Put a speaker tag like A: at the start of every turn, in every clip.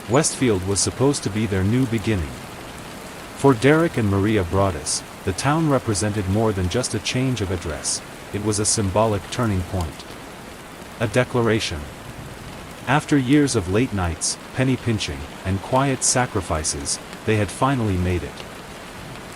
A: Westfield was supposed to be their new beginning. For Derek and Maria Broaddus, the town represented more than just a change of address, it was a symbolic turning point. A declaration. After years of late nights, penny pinching, and quiet sacrifices, they had finally made it.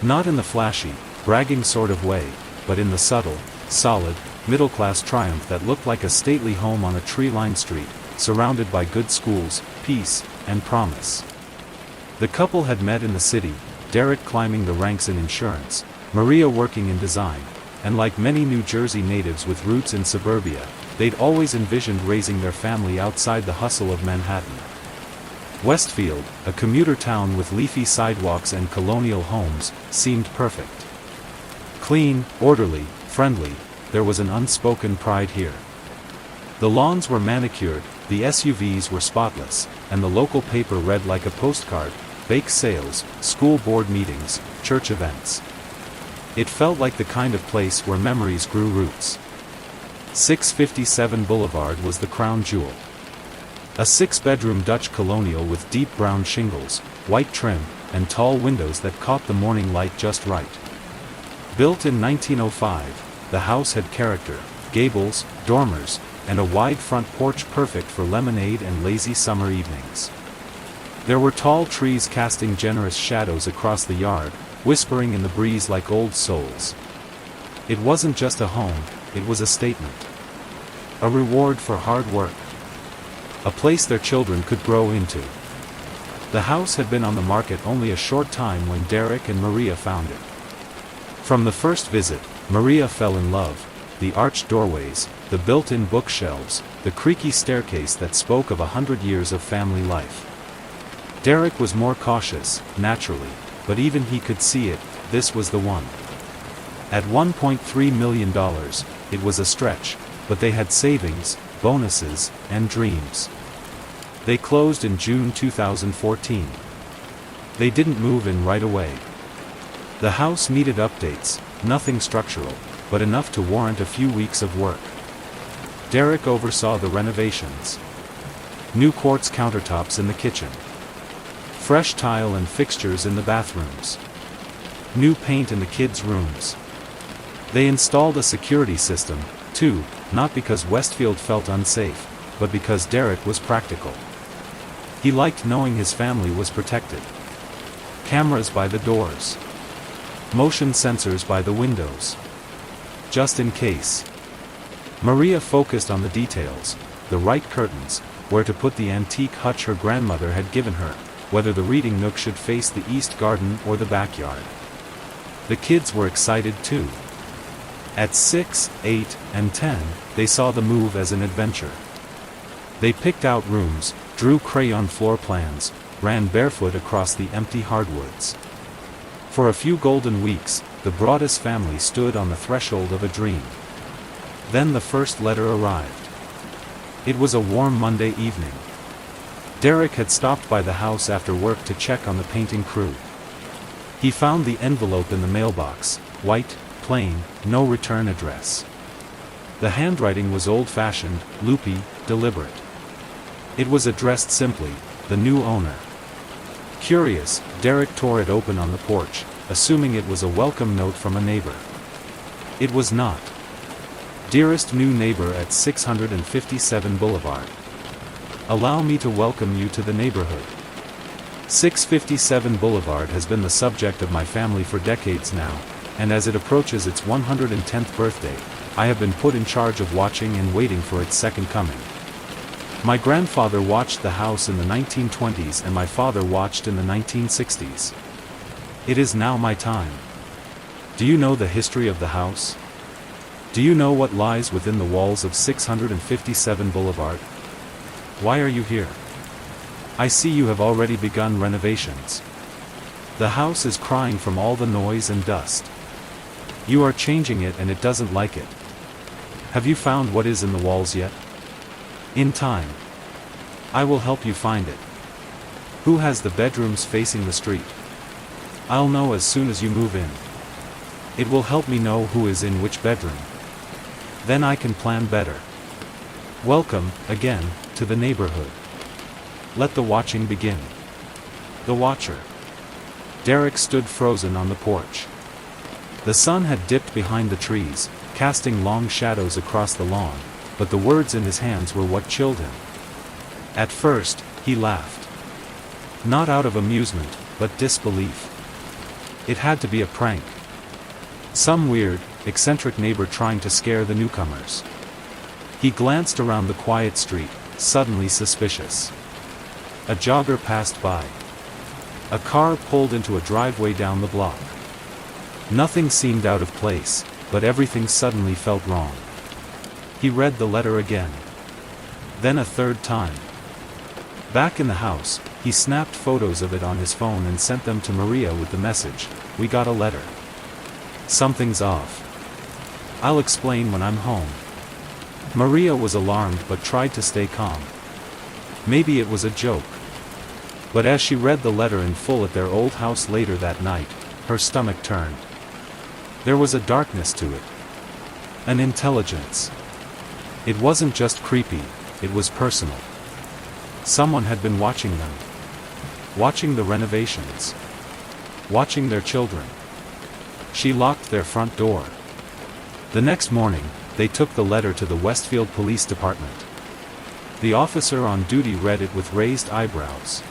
A: Not in the flashy, bragging sort of way, but in the subtle, solid, middle-class triumph that looked like a stately home on a tree-lined street, surrounded by good schools, peace, and promise. The couple had met in the city, Derek climbing the ranks in insurance, Maria working in design, and like many New Jersey natives with roots in suburbia, they'd always envisioned raising their family outside the hustle of Manhattan. Westfield, a commuter town with leafy sidewalks and colonial homes, seemed perfect. Clean, orderly, friendly, there was an unspoken pride here. The lawns were manicured, the SUVs were spotless, and the local paper read like a postcard: bake sales, school board meetings, church events. It felt like the kind of place where memories grew roots. 657 Boulevard was the crown jewel. A 6-bedroom Dutch colonial with deep brown shingles, white trim, and tall windows that caught the morning light just right. Built in 1905, the house had character, gables, dormers, and a wide front porch perfect for lemonade and lazy summer evenings. There were tall trees casting generous shadows across the yard, whispering in the breeze like old souls. It wasn't just a home, it was a statement. A reward for hard work. A place their children could grow into. The house had been on the market only a short time when Derek and Maria found it. From the first visit, Maria fell in love. The arched doorways, the built-in bookshelves, the creaky staircase that spoke of 100 years of family life. Derek was more cautious, naturally, but even he could see it, this was the one. At $1.3 million, it was a stretch, but they had savings, bonuses, and dreams. They closed in June 2014. They didn't move in right away. The house needed updates, nothing structural, but enough to warrant a few weeks of work. Derek oversaw the renovations. New quartz countertops in the kitchen. Fresh tile and fixtures in the bathrooms. New paint in the kids' rooms. They installed a security system, too, not because Westfield felt unsafe, but because Derek was practical. He liked knowing his family was protected. Cameras by the doors. Motion sensors by the windows. Just in case. Maria focused on the details, the right curtains, where to put the antique hutch her grandmother had given her, whether the reading nook should face the east garden or the backyard. The kids were excited too. At 6, 8, and 10, they saw the move as an adventure. They picked out rooms, drew crayon floor plans, ran barefoot across the empty hardwoods. For a few golden weeks, the Broaddus family stood on the threshold of a dream. Then the first letter arrived. It was a warm Monday evening. Derek had stopped by the house after work to check on the painting crew. He found the envelope in the mailbox, white, plain, no return address. The handwriting was old-fashioned, loopy, deliberate. It was addressed simply, "The new owner." Curious, Derek tore it open on the porch, assuming it was a welcome note from a neighbor. It was not. Dearest new neighbor at 657 Boulevard. Allow me to welcome you to the neighborhood. 657 Boulevard has been the subject of my family for decades now, and as it approaches its 110th birthday, I have been put in charge of watching and waiting for its second coming. My grandfather watched the house in the 1920s and my father watched in the 1960s. It is now my time. Do you know the history of the house? Do you know what lies within the walls of 657 Boulevard? Why are you here? I see you have already begun renovations. The house is crying from all the noise and dust. You are changing it and it doesn't like it. Have you found what is in the walls yet? In time. I will help you find it. Who has the bedrooms facing the street? I'll know as soon as you move in. It will help me know who is in which bedroom. Then I can plan better. Welcome, again, to the neighborhood. Let the watching begin. The Watcher. Derek stood frozen on the porch. The sun had dipped behind the trees, casting long shadows across the lawn, but the words in his hands were what chilled him. At first, he laughed. Not out of amusement, but disbelief. It had to be a prank. Some weird, eccentric neighbor trying to scare the newcomers. He glanced around the quiet street, suddenly suspicious. A jogger passed by. A car pulled into a driveway down the block. Nothing seemed out of place, but everything suddenly felt wrong. He read the letter again. Then a third time. Back in the house, he snapped photos of it on his phone and sent them to Maria with the message, "We got a letter. Something's off. I'll explain when I'm home." Maria was alarmed but tried to stay calm. Maybe it was a joke. But as she read the letter in full at their old house later that night, her stomach turned. There was a darkness to it. An intelligence. It wasn't just creepy, it was personal. Someone had been watching them. Watching the renovations. Watching their children. She locked their front door. The next morning, they took the letter to the Westfield Police Department. The officer on duty read it with raised eyebrows.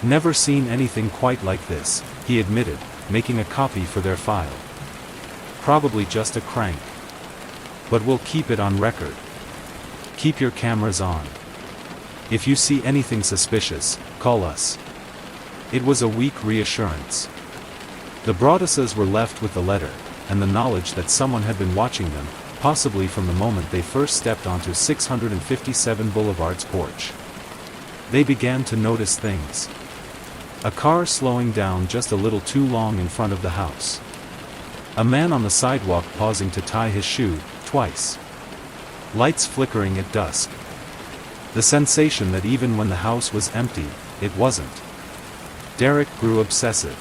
A: "Never seen anything quite like this," he admitted, making a copy for their file. "Probably just a crank. But we'll keep it on record. Keep your cameras on. If you see anything suspicious, call us." It was a weak reassurance. The Broadduses were left with the letter, and the knowledge that someone had been watching them, possibly from the moment they first stepped onto 657 Boulevard's porch. They began to notice things. A car slowing down just a little too long in front of the house. A man on the sidewalk pausing to tie his shoe, twice. Lights flickering at dusk. The sensation that even when the house was empty, it wasn't. Derek grew obsessive.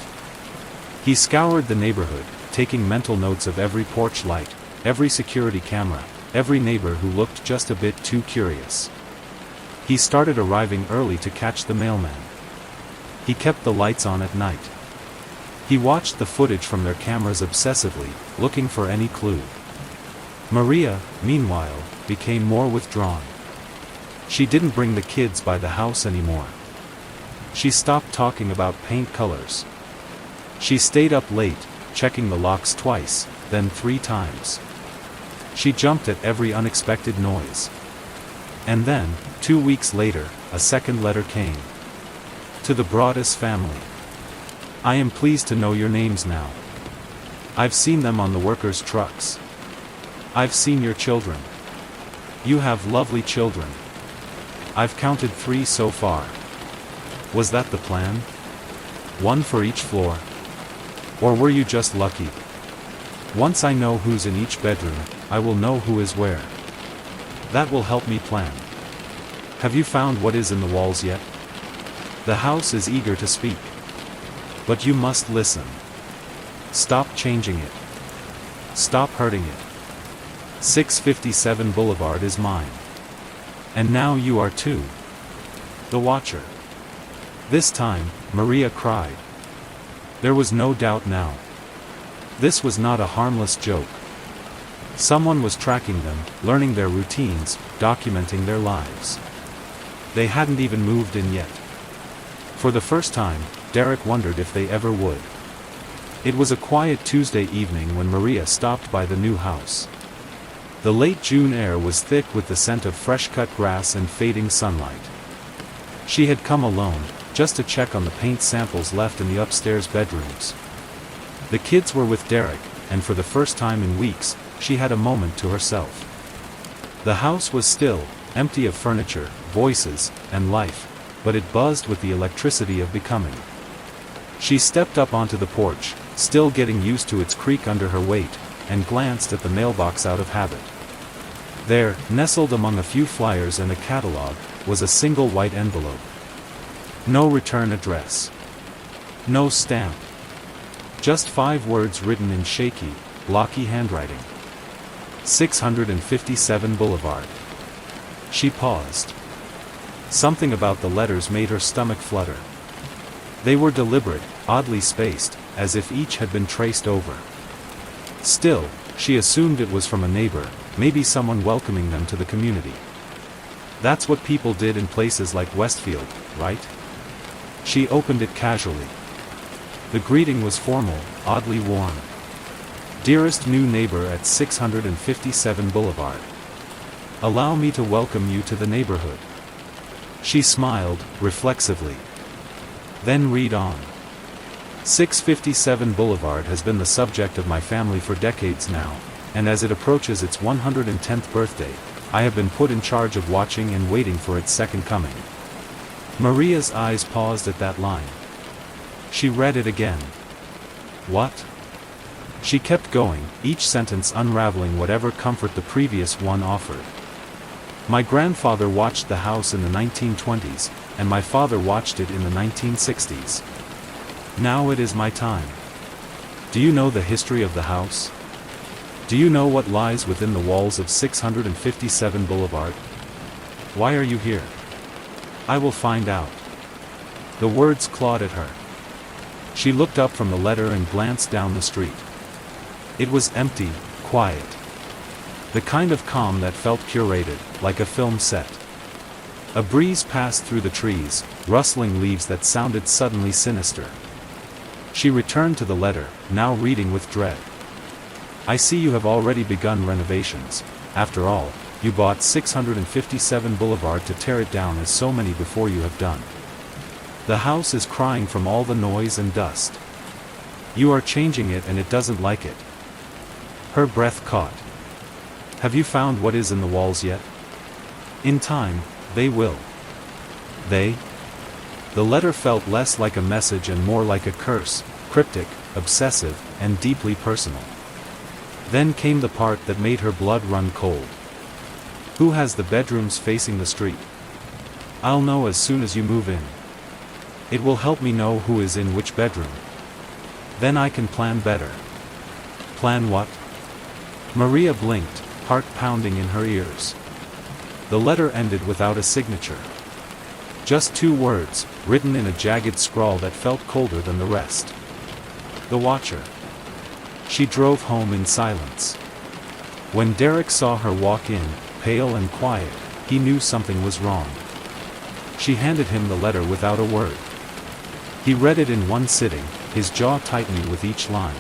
A: He scoured the neighborhood, taking mental notes of every porch light, every security camera, every neighbor who looked just a bit too curious. He started arriving early to catch the mailman. He kept the lights on at night. He watched the footage from their cameras obsessively, looking for any clue. Maria, meanwhile, became more withdrawn. She didn't bring the kids by the house anymore. She stopped talking about paint colors. She stayed up late, checking the locks twice, then 3 times. She jumped at every unexpected noise. And then, 2 weeks later, a second letter came. To the Broaddus family. "I am pleased to know your names now. I've seen them on the workers' trucks. I've seen your children. You have lovely children. I've counted 3 so far. Was that the plan? 1 for each floor? Or were you just lucky? Once I know who's in each bedroom, I will know who is where. That will help me plan. Have you found what is in the walls yet?" The house is eager to speak. But you must listen. Stop changing it. Stop hurting it. 657 Boulevard is mine. And now you are too. The Watcher. This time, Maria cried. There was no doubt now. This was not a harmless joke. Someone was tracking them, learning their routines, documenting their lives. They hadn't even moved in yet. For the first time, Derek wondered if they ever would. It was a quiet Tuesday evening when Maria stopped by the new house. The late June air was thick with the scent of fresh-cut grass and fading sunlight. She had come alone, just to check on the paint samples left in the upstairs bedrooms. The kids were with Derek, and for the first time in weeks, she had a moment to herself. The house was still, empty of furniture, voices, and life, but it buzzed with the electricity of becoming. She stepped up onto the porch, still getting used to its creak under her weight, and glanced at the mailbox out of habit. There, nestled among a few flyers and a catalog, was a single white envelope. No return address. No stamp. Just 5 words written in shaky, blocky handwriting. 657 Boulevard. She paused. Something about the letters made her stomach flutter. They were deliberate, oddly spaced, as if each had been traced over. Still, she assumed it was from a neighbor, maybe someone welcoming them to the community. That's what people did in places like Westfield, right? She opened it casually. The greeting was formal, oddly warm. Dearest new neighbor at 657 Boulevard. Allow me to welcome you to the neighborhood. She smiled, reflexively. Then read on. 657 Boulevard has been the subject of my family for decades now, and as it approaches its 110th birthday, I have been put in charge of watching and waiting for its second coming. Maria's eyes paused at that line. She read it again. What? She kept going, each sentence unraveling whatever comfort the previous one offered. My grandfather watched the house in the 1920s, and my father watched it in the 1960s. Now it is my time. Do you know the history of the house? Do you know what lies within the walls of 657 Boulevard? Why are you here? I will find out. The words clawed at her. She looked up from the letter and glanced down the street. It was empty, quiet. The kind of calm that felt curated, like a film set. A breeze passed through the trees, rustling leaves that sounded suddenly sinister. She returned to the letter, now reading with dread. I see you have already begun renovations. After all, you bought 657 Boulevard to tear it down as so many before you have done. The house is crying from all the noise and dust. You are changing it and it doesn't like it. Her breath caught. Have you found what is in the walls yet? In time, they will. They? The letter felt less like a message and more like a curse, cryptic, obsessive, and deeply personal. Then came the part that made her blood run cold. Who has the bedrooms facing the street? I'll know as soon as you move in. It will help me know who is in which bedroom. Then I can plan better. Plan what? Maria blinked, heart pounding in her ears. The letter ended without a signature. Just 2 words, written in a jagged scrawl that felt colder than the rest. The Watcher. She drove home in silence. When Derek saw her walk in, pale and quiet, he knew something was wrong. She handed him the letter without a word. He read it in one sitting, his jaw tightening with each line.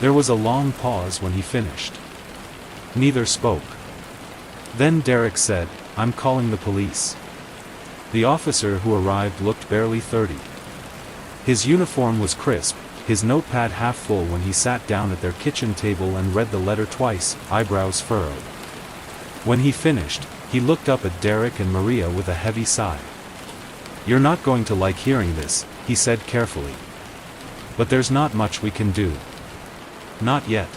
A: There was a long pause when he finished. Neither spoke. Then Derek said, I'm calling the police. The officer who arrived looked barely 30. His uniform was crisp, his notepad half full when he sat down at their kitchen table and read the letter twice, eyebrows furrowed. When he finished, he looked up at Derek and Maria with a heavy sigh. You're not going to like hearing this, he said carefully. But there's not much we can do. Not yet.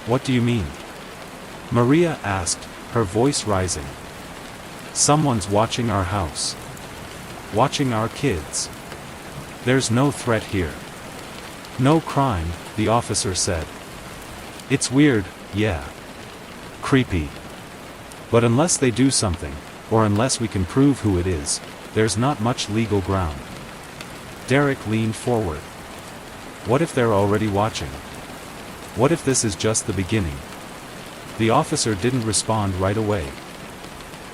A: What do you mean? Maria asked, her voice rising. Someone's watching our house. Watching our kids. There's no threat here. No crime, the officer said. It's weird, yeah. Creepy. But unless they do something, or unless we can prove who it is, there's not much legal ground. Derek leaned forward. What if they're already watching? What if this is just the beginning? The officer didn't respond right away.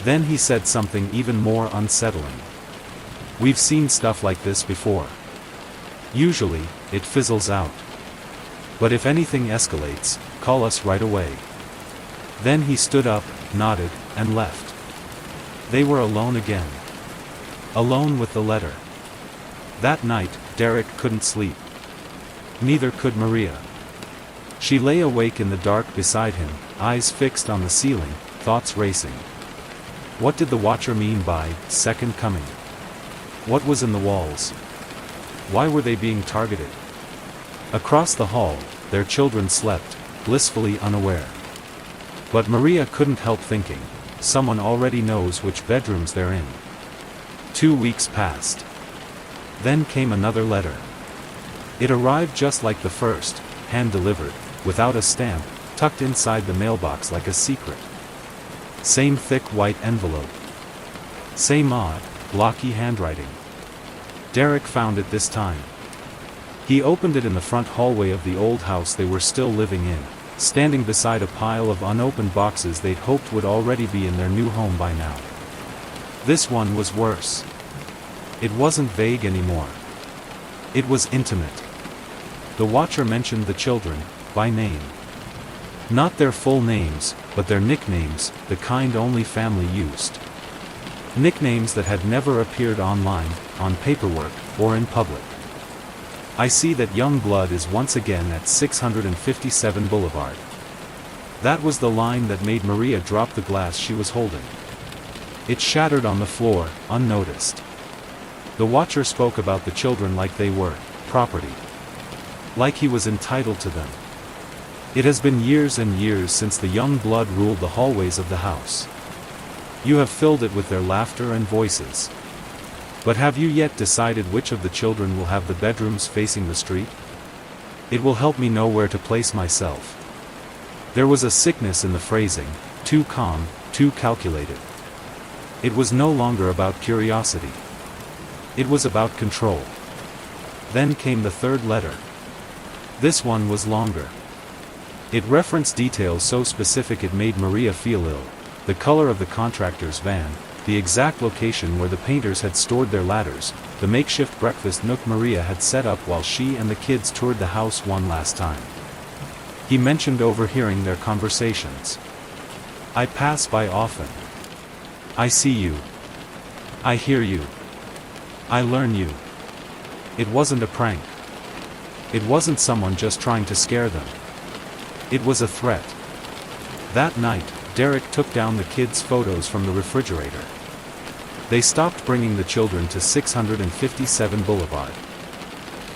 A: Then he said something even more unsettling. We've seen stuff like this before. Usually, it fizzles out. But if anything escalates, call us right away. Then he stood up, nodded, and left. They were alone again. Alone with the letter. That night, Derek couldn't sleep. Neither could Maria. She lay awake in the dark beside him, eyes fixed on the ceiling, thoughts racing. What did the Watcher mean by second coming? What was in the walls? Why were they being targeted? Across the hall, their children slept, blissfully unaware. But Maria couldn't help thinking, someone already knows which bedrooms they're in. 2 weeks passed. Then came another letter. It arrived just like the first, hand-delivered, without a stamp, tucked inside the mailbox like a secret. Same thick white envelope. Same odd, blocky handwriting. Derek found it this time. He opened it in the front hallway of the old house they were still living in, standing beside a pile of unopened boxes they'd hoped would already be in their new home by now. This one was worse. It wasn't vague anymore. It was intimate. The watcher mentioned the children, by name. Not their full names, but their nicknames, the kind only family used. Nicknames that had never appeared online, on paperwork, or in public. I see that young blood is once again at 657 Boulevard. That was the line that made Maria drop the glass she was holding. It shattered on the floor, unnoticed. The watcher spoke about the children like they were property. Like he was entitled to them. It has been years and years since the young blood ruled the hallways of the house. You have filled it with their laughter and voices. But have you yet decided which of the children will have the bedrooms facing the street? It will help me know where to place myself. There was a sickness in the phrasing, too calm, too calculated. It was no longer about curiosity. It was about control. Then came the third letter. This one was longer. It referenced details so specific it made Maria feel ill. The color of the contractor's van, the exact location where the painters had stored their ladders, the makeshift breakfast nook Maria had set up while she and the kids toured the house one last time. He mentioned overhearing their conversations. I pass by often. I see you. I hear you. I learn you. It wasn't a prank. It wasn't someone just trying to scare them. It was a threat. That night, Derek took down the kids' photos from the refrigerator. They stopped bringing the children to 657 Boulevard.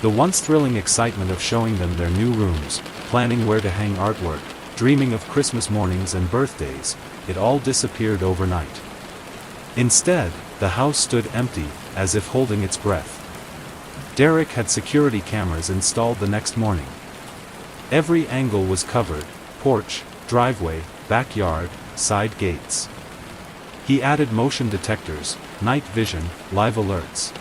A: The once thrilling excitement of showing them their new rooms, planning where to hang artwork, dreaming of Christmas mornings and birthdays, it all disappeared overnight. Instead, the house stood empty, as if holding its breath. Derek had security cameras installed the next morning. Every angle was covered: porch, driveway, backyard, side gates. He added motion detectors, night vision, live alerts.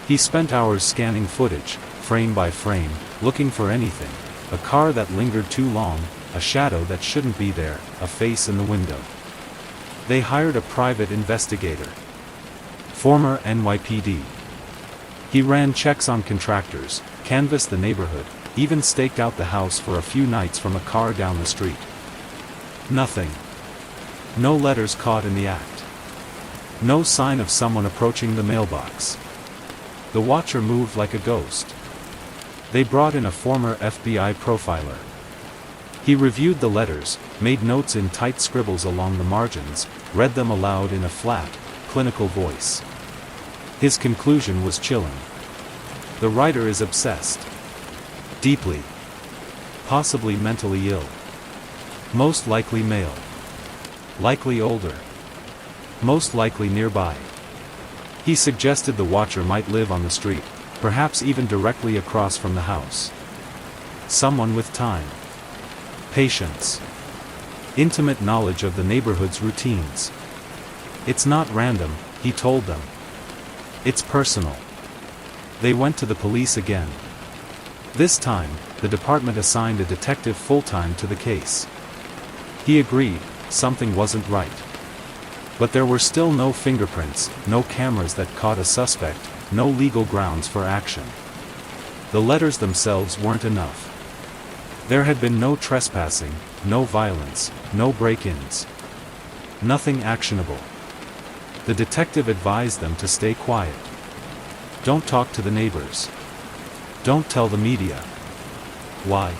A: He spent hours scanning footage, frame by frame, looking for anything: a car that lingered too long, a shadow that shouldn't be there, a face in the window. They hired a private investigator. Former NYPD. He ran checks on contractors, canvassed the neighborhood, even staked out the house for a few nights from a car down the street. Nothing. No letters caught in the act. No sign of someone approaching the mailbox. The watcher moved like a ghost. They brought in a former FBI profiler. He reviewed the letters, made notes in tight scribbles along the margins, read them aloud in a flat, clinical voice. His conclusion was chilling. The writer is obsessed. Deeply. Possibly mentally ill. Most likely male. Likely older. Most likely nearby. He suggested the watcher might live on the street, perhaps even directly across from the house. Someone with time. Patience. Intimate knowledge of the neighborhood's routines. It's not random, he told them. It's personal. They went to the police again. This time, the department assigned a detective full-time to the case. He agreed, something wasn't right. But there were still no fingerprints, no cameras that caught a suspect, no legal grounds for action. The letters themselves weren't enough. There had been no trespassing, no violence, no break-ins. Nothing actionable. The detective advised them to stay quiet. Don't talk to the neighbors. Don't tell the media. Why?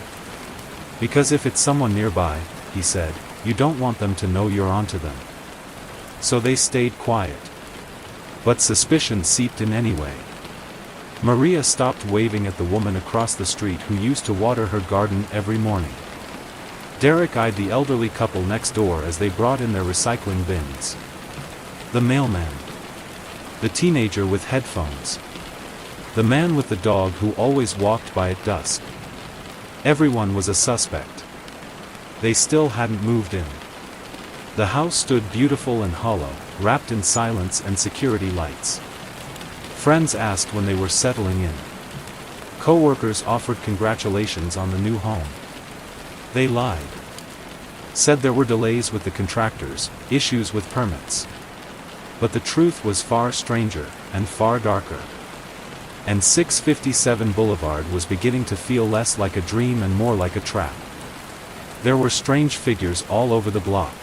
A: Because if it's someone nearby, he said, you don't want them to know you're onto them. So they stayed quiet. But suspicion seeped in anyway. Maria stopped waving at the woman across the street who used to water her garden every morning. Derek eyed the elderly couple next door as they brought in their recycling bins. The mailman. The teenager with headphones. The man with the dog who always walked by at dusk. Everyone was a suspect. They still hadn't moved in. The house stood beautiful and hollow, wrapped in silence and security lights. Friends asked when they were settling in. Co-workers offered congratulations on the new home. They lied. Said there were delays with the contractors, issues with permits. But the truth was far stranger, and far darker. And 657 Boulevard was beginning to feel less like a dream and more like a trap. There were strange figures all over the block.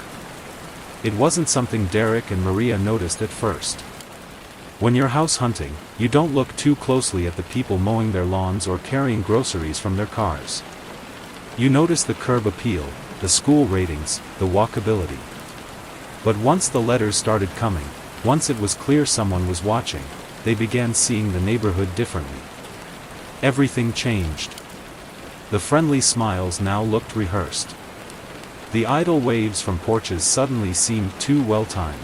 A: It wasn't something Derek and Maria noticed at first. When you're house hunting, you don't look too closely at the people mowing their lawns or carrying groceries from their cars. You notice the curb appeal, the school ratings, the walkability. But once the letters started coming, once it was clear someone was watching, they began seeing the neighborhood differently. Everything changed. The friendly smiles now looked rehearsed. The idle waves from porches suddenly seemed too well-timed.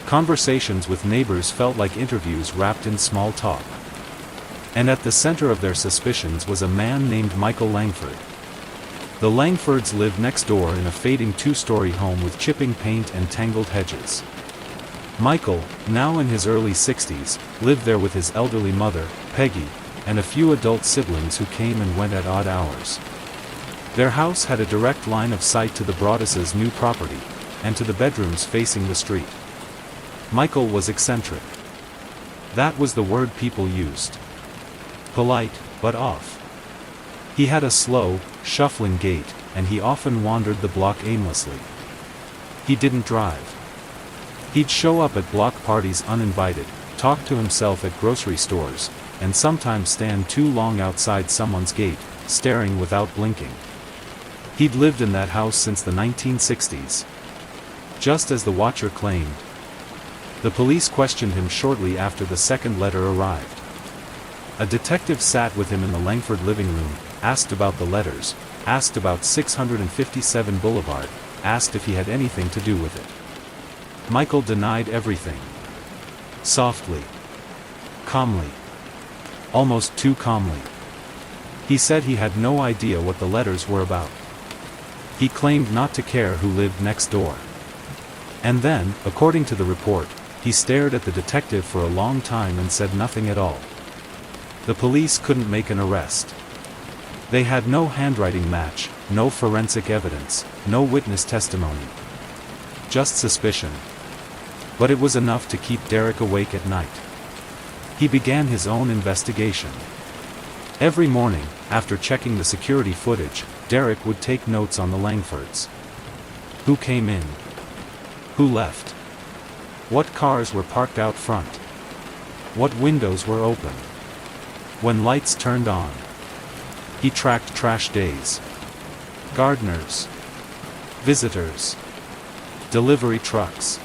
A: Conversations with neighbors felt like interviews wrapped in small talk. And at the center of their suspicions was a man named Michael Langford. The Langfords lived next door in a fading two-story home with chipping paint and tangled hedges. Michael, now in his early 60s, lived there with his elderly mother, Peggy, and a few adult siblings who came and went at odd hours. Their house had a direct line of sight to the Broadduses' new property, and to the bedrooms facing the street. Michael was eccentric. That was the word people used. Polite, but off. He had a slow, shuffling gait, and he often wandered the block aimlessly. He didn't drive. He'd show up at block parties uninvited, talk to himself at grocery stores, and sometimes stand too long outside someone's gate, staring without blinking. He'd lived in that house since the 1960s. Just as the watcher claimed. The police questioned him shortly after the second letter arrived. A detective sat with him in the Langford living room, asked about the letters, asked about 657 Boulevard, asked if he had anything to do with it. Michael denied everything. Softly. Calmly. Almost too calmly. He said he had no idea what the letters were about. He claimed not to care who lived next door. And then, according to the report, he stared at the detective for a long time and said nothing at all. The police couldn't make an arrest. They had no handwriting match, no forensic evidence, no witness testimony. Just suspicion. But it was enough to keep Derek awake at night. He began his own investigation. Every morning, after checking the security footage, Derek would take notes on the Langfords. Who came in? Who left? What cars were parked out front? What windows were open? When lights turned on? He tracked trash days. Gardeners. Visitors. Delivery trucks.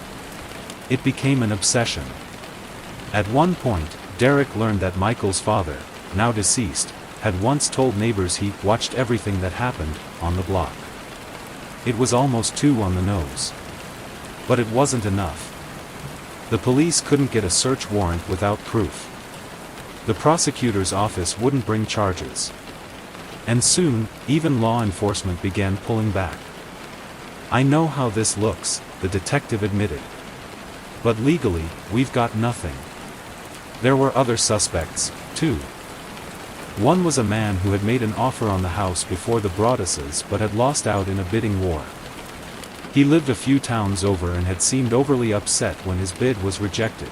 A: It became an obsession. At one point, Derek learned that Michael's father, now deceased, had once told neighbors he watched everything that happened on the block. It was almost too on the nose. But it wasn't enough. The police couldn't get a search warrant without proof. The prosecutor's office wouldn't bring charges. And soon, even law enforcement began pulling back. I know how this looks, the detective admitted. But legally, we've got nothing. There were other suspects, too. One was a man who had made an offer on the house before the Broadduses but had lost out in a bidding war. He lived a few towns over and had seemed overly upset when his bid was rejected.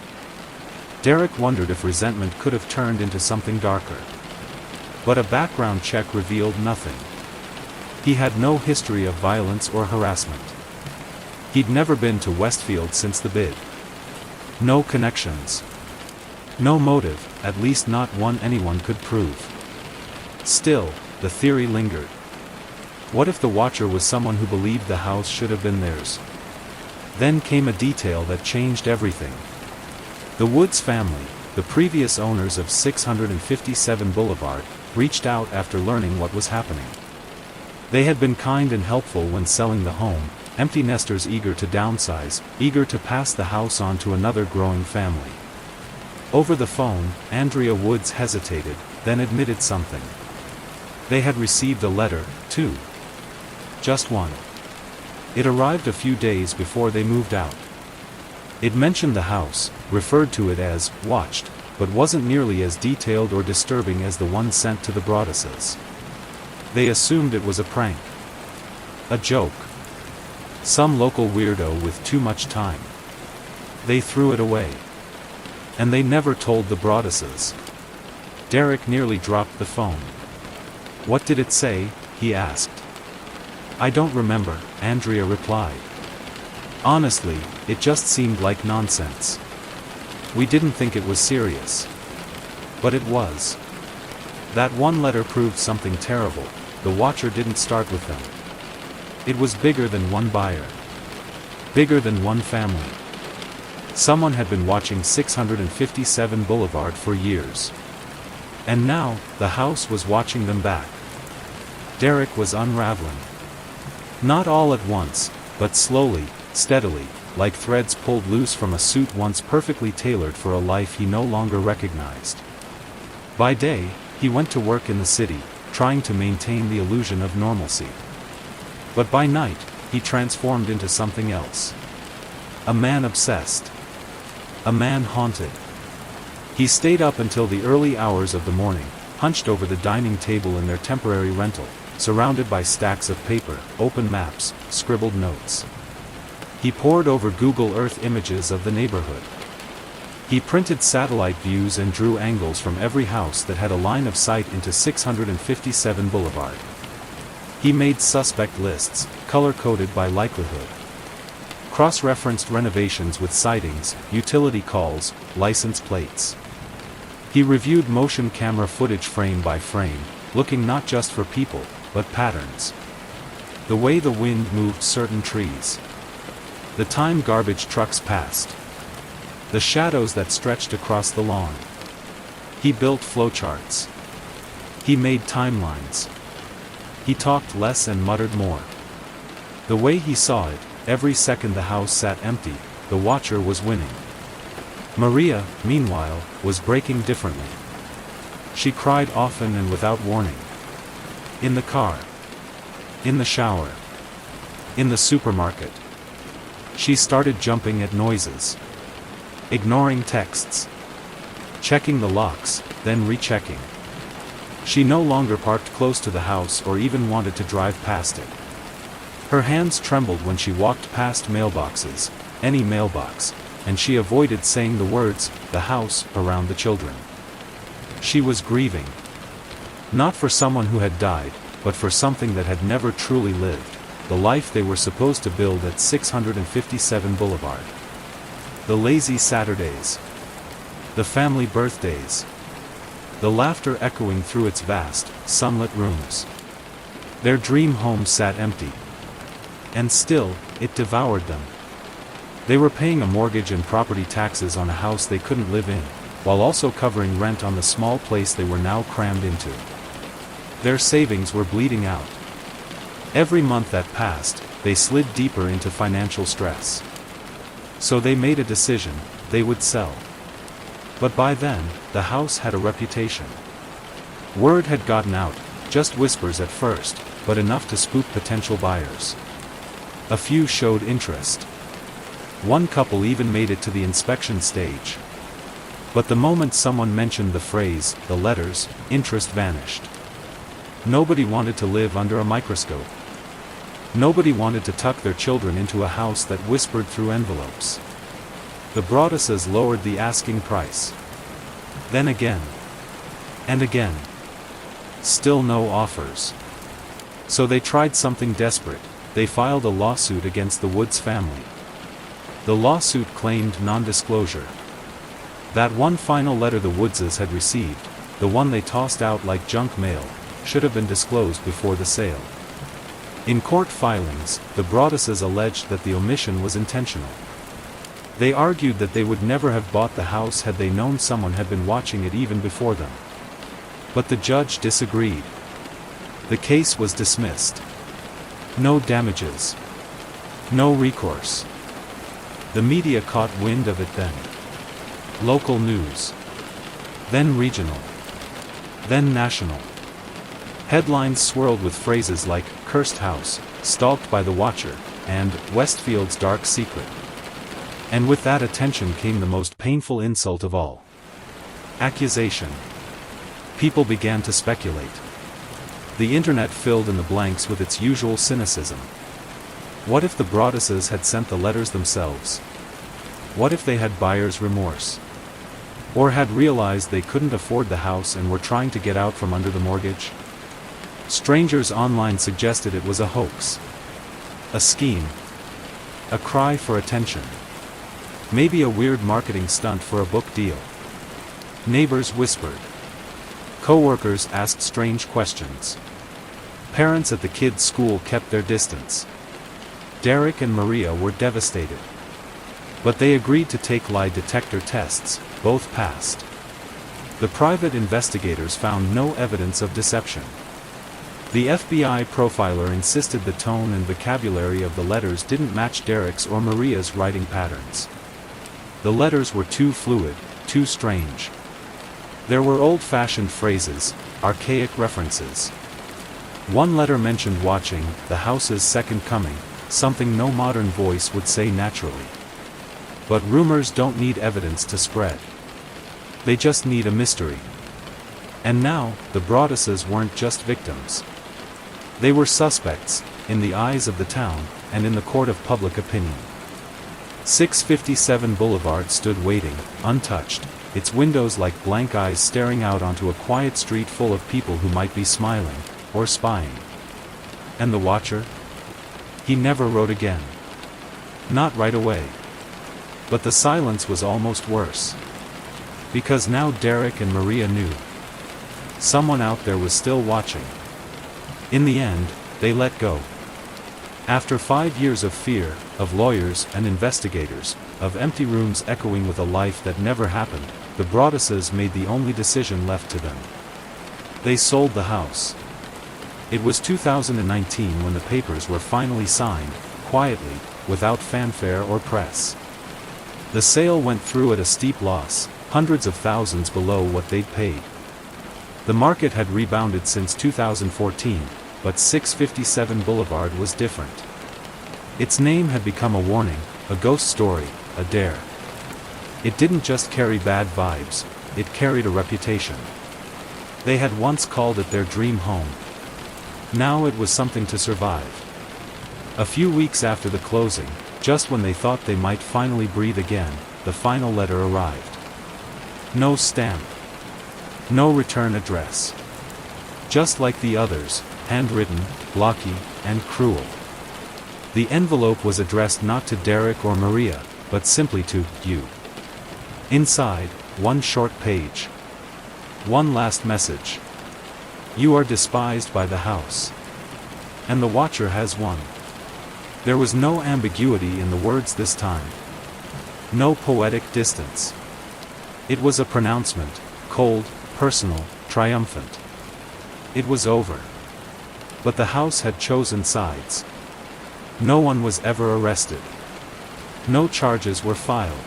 A: Derek wondered if resentment could have turned into something darker. But a background check revealed nothing. He had no history of violence or harassment. He'd never been to Westfield since the bid. No connections. No motive, at least not one anyone could prove. Still, the theory lingered. What if the watcher was someone who believed the house should have been theirs? Then came a detail that changed everything. The Woods family, the previous owners of 657 Boulevard, reached out after learning what was happening. They had been kind and helpful when selling the home, empty nesters eager to downsize, eager to pass the house on to another growing family. Over the phone, Andrea Woods hesitated, then admitted something. They had received a letter, too. Just one. It arrived a few days before they moved out. It mentioned the house, referred to it as watched, but wasn't nearly as detailed or disturbing as the one sent to the Broadduses. They assumed it was a prank. A joke. Some local weirdo with too much time. They threw it away. And they never told the Broadduses. Derek nearly dropped the phone. "What did it say?" he asked. "I don't remember," Andrea replied. "Honestly, it just seemed like nonsense. We didn't think it was serious. But it was. That one letter proved something terrible. The watcher didn't start with them. It was bigger than one buyer. Bigger than one family. Someone had been watching 657 Boulevard for years. And now, the house was watching them back." Derek was unraveling. Not all at once, but slowly, steadily, like threads pulled loose from a suit once perfectly tailored for a life he no longer recognized. By day, he went to work in the city, trying to maintain the illusion of normalcy. But by night, he transformed into something else. A man obsessed. A man haunted. He stayed up until the early hours of the morning, hunched over the dining table in their temporary rental, surrounded by stacks of paper, open maps, scribbled notes. He pored over Google Earth images of the neighborhood. He printed satellite views and drew angles from every house that had a line of sight into 657 Boulevard. He made suspect lists, color-coded by likelihood. Cross-referenced renovations with sightings, utility calls, license plates. He reviewed motion camera footage frame by frame, looking not just for people, but patterns. The way the wind moved certain trees. The time garbage trucks passed. The shadows that stretched across the lawn. He built flowcharts. He made timelines. He talked less and muttered more. The way he saw it, every second the house sat empty, the watcher was winning. Maria, meanwhile, was breaking differently. She cried often and without warning. In the car. In the shower. In the supermarket. She started jumping at noises. Ignoring texts. Checking the locks, then rechecking. She no longer parked close to the house or even wanted to drive past it. Her hands trembled when she walked past mailboxes, any mailbox, and she avoided saying the words, "the house," around the children. She was grieving. Not for someone who had died, but for something that had never truly lived, the life they were supposed to build at 657 Boulevard. The lazy Saturdays. The family birthdays. The laughter echoing through its vast, sunlit rooms. Their dream home sat empty. And still, it devoured them. They were paying a mortgage and property taxes on a house they couldn't live in, while also covering rent on the small place they were now crammed into. Their savings were bleeding out. Every month that passed, they slid deeper into financial stress. So they made a decision: they would sell. But by then, the house had a reputation. Word had gotten out, just whispers at first, but enough to spook potential buyers. A few showed interest. One couple even made it to the inspection stage. But the moment someone mentioned the phrase, the letters, interest vanished. Nobody wanted to live under a microscope. Nobody wanted to tuck their children into a house that whispered through envelopes. The Broadduses lowered the asking price. Then again. And again. Still no offers. So they tried something desperate. They filed a lawsuit against the Woods family. The lawsuit claimed non-disclosure. That one final letter the Woodses had received, the one they tossed out like junk mail, should have been disclosed before the sale. In court filings, the Broadduses alleged that the omission was intentional. They argued that they would never have bought the house had they known someone had been watching it even before them. But the judge disagreed. The case was dismissed. No damages. No recourse. The media caught wind of it then. Local news. Then regional. Then national. Headlines swirled with phrases like, "cursed house," "stalked by the watcher," and Westfield's dark secret. And with that attention came the most painful insult of all. Accusation. People began to speculate. The internet filled in the blanks with its usual cynicism. What if the Broadduses had sent the letters themselves? What if they had buyer's remorse? Or had realized they couldn't afford the house and were trying to get out from under the mortgage? Strangers online suggested it was a hoax. A scheme. A cry for attention. Maybe a weird marketing stunt for a book deal. Neighbors whispered. Co-workers asked strange questions. Parents at the kids' school kept their distance. Derek and Maria were devastated. But they agreed to take lie detector tests, both passed. The private investigators found no evidence of deception. The FBI profiler insisted the tone and vocabulary of the letters didn't match Derek's or Maria's writing patterns. The letters were too fluid, too strange. There were old-fashioned phrases, archaic references. One letter mentioned watching the house's second coming, something no modern voice would say naturally. But rumors don't need evidence to spread. They just need a mystery. And now, the Broadduses weren't just victims. They were suspects, in the eyes of the town, and in the court of public opinion. 657 Boulevard stood waiting, untouched, its windows like blank eyes staring out onto a quiet street full of people who might be smiling, or spying. And the watcher? He never wrote again. Not right away. But the silence was almost worse. Because now Derek and Maria knew. Someone out there was still watching. In the end, they let go. After 5 years of fear, of lawyers and investigators, of empty rooms echoing with a life that never happened, the Broadduses made the only decision left to them. They sold the house. It was 2019 when the papers were finally signed, quietly, without fanfare or press. The sale went through at a steep loss, hundreds of thousands below what they'd paid. The market had rebounded since 2014, but 657 Boulevard was different. Its name had become a warning, a ghost story, a dare. It didn't just carry bad vibes, it carried a reputation. They had once called it their dream home. Now it was something to survive. A few weeks after the closing, just when they thought they might finally breathe again, the final letter arrived. No stamp. No return address. Just like the others, handwritten, blocky, and cruel. The envelope was addressed not to Derek or Maria, but simply to you. Inside, one short page. One last message. You are despised by the house. And the watcher has won. There was no ambiguity in the words this time. No poetic distance. It was a pronouncement, cold, personal, triumphant. It was over. But the house had chosen sides. No one was ever arrested. No charges were filed.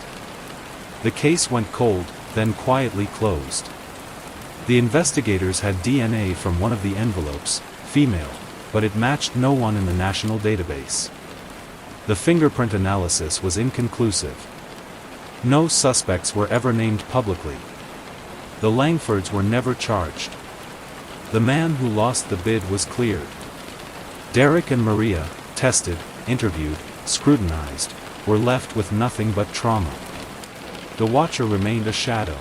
A: The case went cold, then quietly closed. The investigators had DNA from one of the envelopes, female, but it matched no one in the national database. The fingerprint analysis was inconclusive. No suspects were ever named publicly. The Langfords were never charged. The man who lost the bid was cleared. Derek and Maria, tested, interviewed, scrutinized, were left with nothing but trauma. The watcher remained a shadow.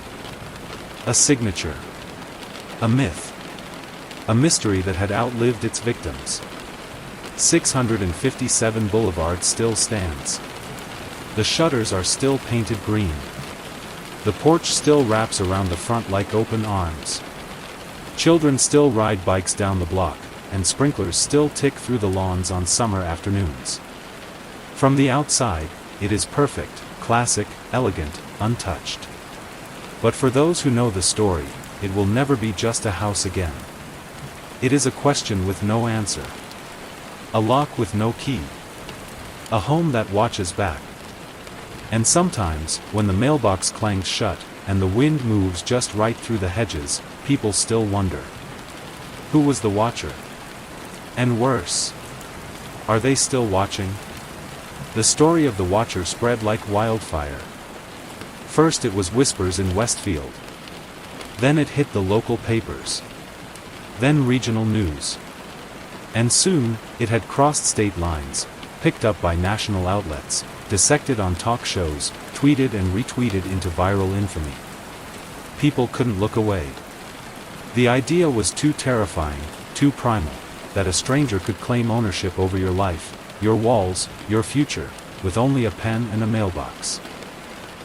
A: A signature. A myth. A mystery that had outlived its victims. 657 Boulevard still stands. The shutters are still painted green. The porch still wraps around the front like open arms. Children still ride bikes down the block, and sprinklers still tick through the lawns on summer afternoons. From the outside, it is perfect, classic, elegant, untouched. But for those who know the story, it will never be just a house again. It is a question with no answer. A lock with no key. A home that watches back. And sometimes, when the mailbox clangs shut, and the wind moves just right through the hedges, people still wonder. Who was the watcher? And worse, are they still watching? The story of the Watcher spread like wildfire. First it was whispers in Westfield. Then it hit the local papers. Then regional news. And soon, it had crossed state lines, picked up by national outlets, dissected on talk shows, tweeted and retweeted into viral infamy. People couldn't look away. The idea was too terrifying, too primal, that a stranger could claim ownership over your life, your walls, your future, with only a pen and a mailbox.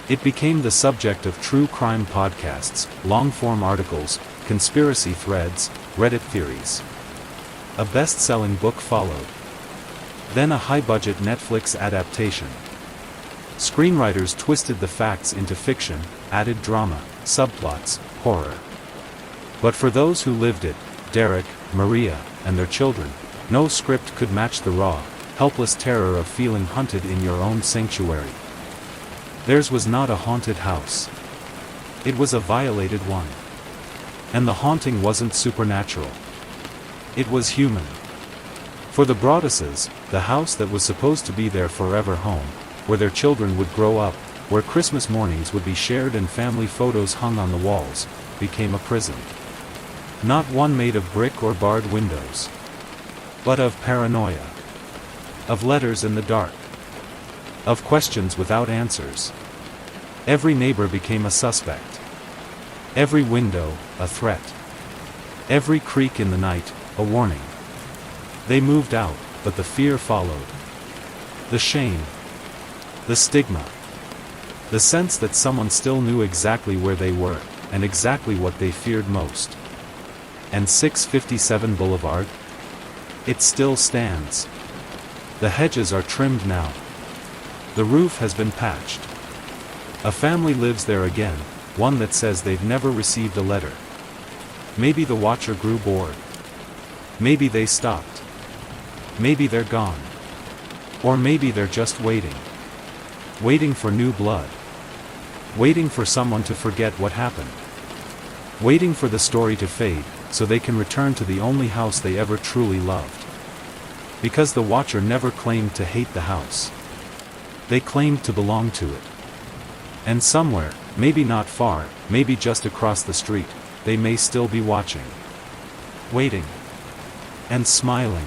A: It became the subject of true crime podcasts, long-form articles, conspiracy threads, Reddit theories. A best-selling book followed. Then a high-budget Netflix adaptation. Screenwriters twisted the facts into fiction, added drama, subplots, horror. But for those who lived it, Derek, Maria, and their children, no script could match the raw, helpless terror of feeling hunted in your own sanctuary. Theirs was not a haunted house. It was a violated one. And the haunting wasn't supernatural. It was human. For the Broadduses, the house that was supposed to be their forever home, where their children would grow up, where Christmas mornings would be shared and family photos hung on the walls, became a prison. Not one made of brick or barred windows, but of paranoia. Of letters in the dark. Of questions without answers. Every neighbor became a suspect. Every window, a threat. Every creak in the night, a warning. They moved out, but the fear followed. The shame. The stigma. The sense that someone still knew exactly where they were, and exactly what they feared most. And 657 Boulevard? It still stands. The hedges are trimmed now. The roof has been patched. A family lives there again, one that says they've never received a letter. Maybe the Watcher grew bored. Maybe they stopped. Maybe they're gone. Or maybe they're just waiting. Waiting for new blood. Waiting for someone to forget what happened. Waiting for the story to fade, so they can return to the only house they ever truly loved. Because the Watcher never claimed to hate the house. They claimed to belong to it. And somewhere, maybe not far, maybe just across the street, they may still be watching. Waiting. And smiling.